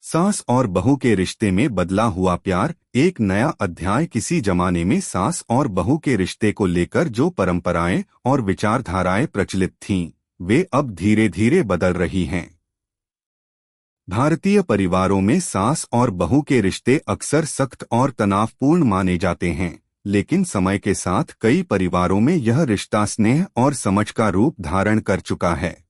सास और बहू के रिश्ते में बदला हुआ प्यार। एक नया अध्याय। किसी जमाने में सास और बहू के रिश्ते को लेकर जो परंपराएं और विचारधाराएं प्रचलित थीं, वे अब धीरे धीरे बदल रही हैं। भारतीय परिवारों में सास और बहू के रिश्ते अक्सर सख्त और तनावपूर्ण माने जाते हैं, लेकिन समय के साथ कई परिवारों में यह रिश्ता स्नेह और समझ का रूप धारण कर चुका है।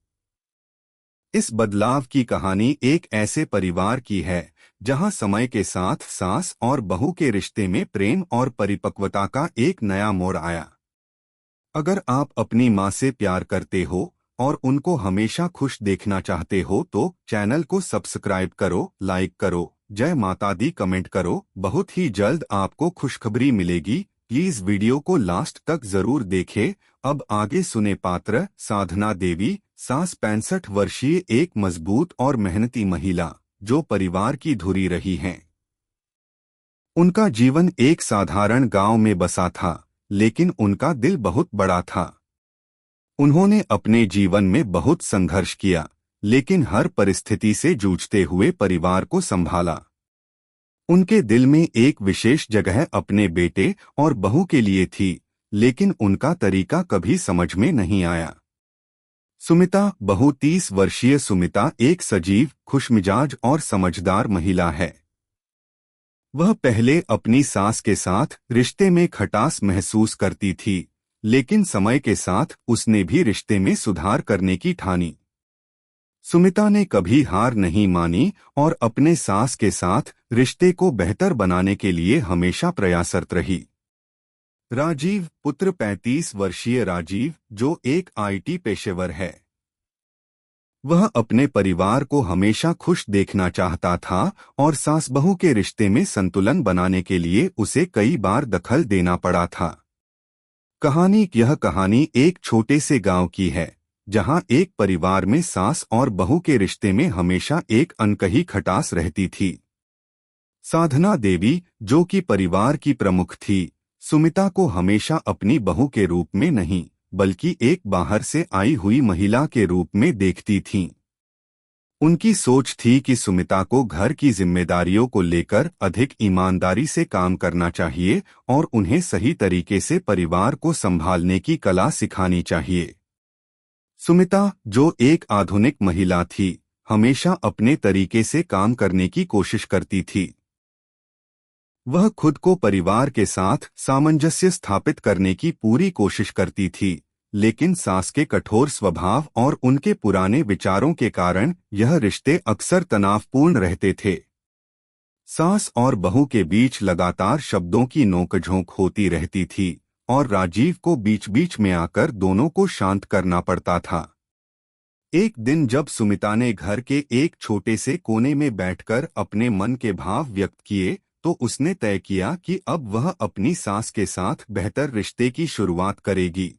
इस बदलाव की कहानी एक ऐसे परिवार की है जहां समय के साथ सास और बहू के रिश्ते में प्रेम और परिपक्वता का एक नया मोड़ आया। अगर आप अपनी मां से प्यार करते हो और उनको हमेशा खुश देखना चाहते हो तो चैनल को सब्सक्राइब करो, लाइक करो, जय माता दी कमेंट करो। बहुत ही जल्द आपको खुशखबरी मिलेगी। प्लीज वीडियो को लास्ट तक जरूर देखें। अब आगे सुने पात्र। साधना देवी, सास 65 वर्षीय, एक मजबूत और मेहनती महिला जो परिवार की धुरी रही हैं। उनका जीवन एक साधारण गांव में बसा था, लेकिन उनका दिल बहुत बड़ा था। उन्होंने अपने जीवन में बहुत संघर्ष किया, लेकिन हर परिस्थिति से जूझते हुए परिवार को संभाला। उनके दिल में एक विशेष जगह अपने बेटे और बहू के लिए थी, लेकिन उनका तरीका कभी समझ में नहीं आया। सुमिता, बहू 30 वर्षीय सुमिता एक सजीव, खुशमिजाज और समझदार महिला है। वह पहले अपनी सास के साथ रिश्ते में खटास महसूस करती थी, लेकिन समय के साथ उसने भी रिश्ते में सुधार करने की ठानी। सुमिता ने कभी हार नहीं मानी और अपने सास के साथ रिश्ते को बेहतर बनाने के लिए हमेशा प्रयासरत रही। राजीव, पुत्र 35 वर्षीय राजीव, जो एक आईटी पेशेवर है। वह अपने परिवार को हमेशा खुश देखना चाहता था और सास बहू के रिश्ते में संतुलन बनाने के लिए उसे कई बार दखल देना पड़ा था। यह कहानी एक छोटे से गांव की है, जहां एक परिवार में सास और बहू के रिश्ते में हमेशा एक अनकही खटास रहती थी। साधना देवी, जो कि परिवार की प्रमुख थी, सुमिता को हमेशा अपनी बहू के रूप में नहीं, बल्कि एक बाहर से आई हुई महिला के रूप में देखती थीं। उनकी सोच थी कि सुमिता को घर की जिम्मेदारियों को लेकर अधिक ईमानदारी से काम करना चाहिए और उन्हें सही तरीके से परिवार को संभालने की कला सिखानी चाहिए। सुमिता, जो एक आधुनिक महिला थी, हमेशा अपने तरीके से काम करने की कोशिश करती थी। वह खुद को परिवार के साथ सामंजस्य स्थापित करने की पूरी कोशिश करती थी, लेकिन सास के कठोर स्वभाव और उनके पुराने विचारों के कारण यह रिश्ते अक्सर तनावपूर्ण रहते थे। सास और बहू के बीच लगातार शब्दों की नोकझोंक होती रहती थी और राजीव को बीच बीच में आकर दोनों को शांत करना पड़ता था। एक दिन जब सुमिता ने घर के एक छोटे से कोने में बैठकर अपने मन के भाव व्यक्त किए, तो उसने तय किया कि अब वह अपनी सास के साथ बेहतर रिश्ते की शुरुआत करेगी।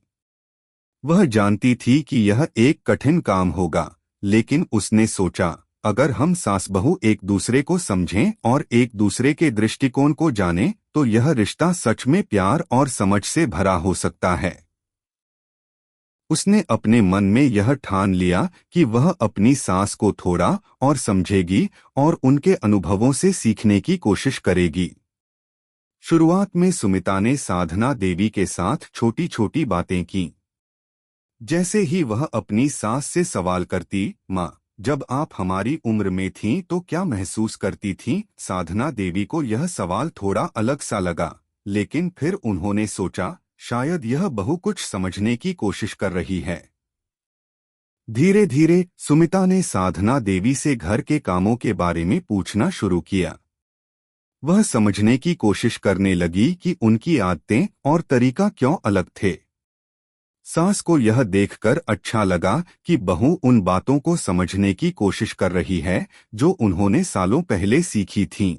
वह जानती थी कि यह एक कठिन काम होगा, लेकिन उसने सोचा, अगर हम सास बहू एक दूसरे को समझें और एक दूसरे के दृष्टिकोण को जानें, तो यह रिश्ता सच में प्यार और समझ से भरा हो सकता है। उसने अपने मन में यह ठान लिया कि वह अपनी सास को थोड़ा और समझेगी और उनके अनुभवों से सीखने की कोशिश करेगी। शुरुआत में सुमिता ने साधना देवी के साथ छोटी छोटी बातें की। जैसे ही वह अपनी सास से सवाल करती, माँ, जब आप हमारी उम्र में थीं तो क्या महसूस करती थीं? साधना देवी को यह सवाल थोड़ा अलग सा लगा, लेकिन फिर उन्होंने सोचा, शायद यह बहू कुछ समझने की कोशिश कर रही है। धीरे धीरे सुमिता ने साधना देवी से घर के कामों के बारे में पूछना शुरू किया। वह समझने की कोशिश करने लगी कि उनकी आदतें और तरीका क्यों अलग थे। सास को यह देखकर अच्छा लगा कि बहू उन बातों को समझने की कोशिश कर रही है जो उन्होंने सालों पहले सीखी थीं।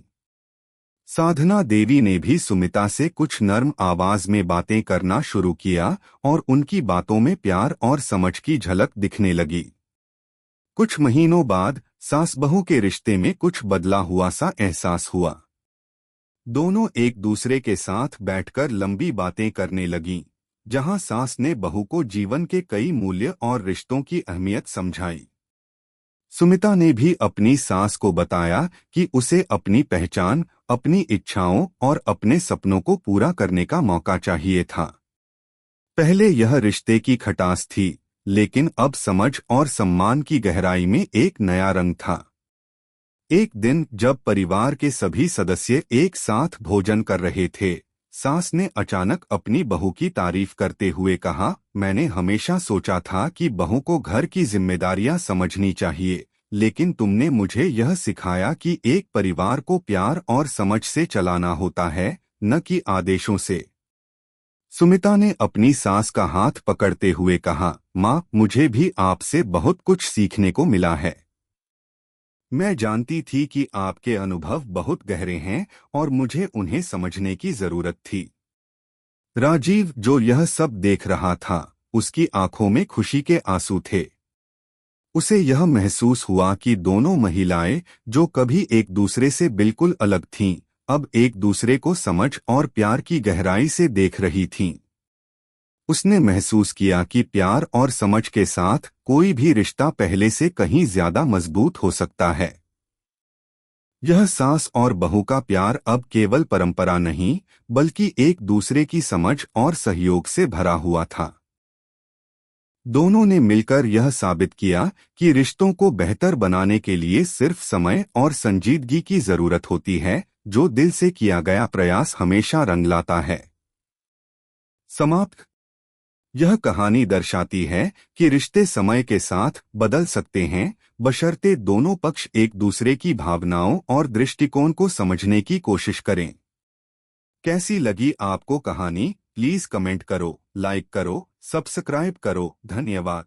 साधना देवी ने भी सुमिता से कुछ नर्म आवाज में बातें करना शुरू किया और उनकी बातों में प्यार और समझ की झलक दिखने लगी। कुछ महीनों बाद सास बहू के रिश्ते में कुछ बदला हुआ सा एहसास हुआ। दोनों एक दूसरे के साथ बैठकर लंबी बातें करने लगीं, जहां सास ने बहू को जीवन के कई मूल्य और रिश्तों की अहमियत समझाई। सुमिता ने भी अपनी सास को बताया कि उसे अपनी पहचान, अपनी इच्छाओं और अपने सपनों को पूरा करने का मौका चाहिए था। पहले यह रिश्ते की खटास थी, लेकिन अब समझ और सम्मान की गहराई में एक नया रंग था। एक दिन जब परिवार के सभी सदस्य एक साथ भोजन कर रहे थे, सास ने अचानक अपनी बहू की तारीफ करते हुए कहा, मैंने हमेशा सोचा था कि बहू को घर की जिम्मेदारियां समझनी चाहिए, लेकिन तुमने मुझे यह सिखाया कि एक परिवार को प्यार और समझ से चलाना होता है, न कि आदेशों से। सुमिता ने अपनी सास का हाथ पकड़ते हुए कहा, माँ, मुझे भी आपसे बहुत कुछ सीखने को मिला है। मैं जानती थी कि आपके अनुभव बहुत गहरे हैं और मुझे उन्हें समझने की जरूरत थी। राजीव, जो यह सब देख रहा था, उसकी आंखों में खुशी के आंसू थे। उसे यह महसूस हुआ कि दोनों महिलाएं, जो कभी एक दूसरे से बिल्कुल अलग थीं, अब एक दूसरे को समझ और प्यार की गहराई से देख रही थीं। उसने महसूस किया कि प्यार और समझ के साथ कोई भी रिश्ता पहले से कहीं ज्यादा मजबूत हो सकता है। यह सास और बहू का प्यार अब केवल परंपरा नहीं, बल्कि एक दूसरे की समझ और सहयोग से भरा हुआ था। दोनों ने मिलकर यह साबित किया कि रिश्तों को बेहतर बनाने के लिए सिर्फ समय और संजीदगी की जरूरत होती है, जो दिल से किया गया प्रयास हमेशा रंग लाता है। समाप्त। यह कहानी दर्शाती है कि रिश्ते समय के साथ बदल सकते हैं, बशर्ते दोनों पक्ष एक दूसरे की भावनाओं और दृष्टिकोण को समझने की कोशिश करें। कैसी लगी आपको कहानी? प्लीज कमेंट करो, लाइक करो, सब्सक्राइब करो। धन्यवाद।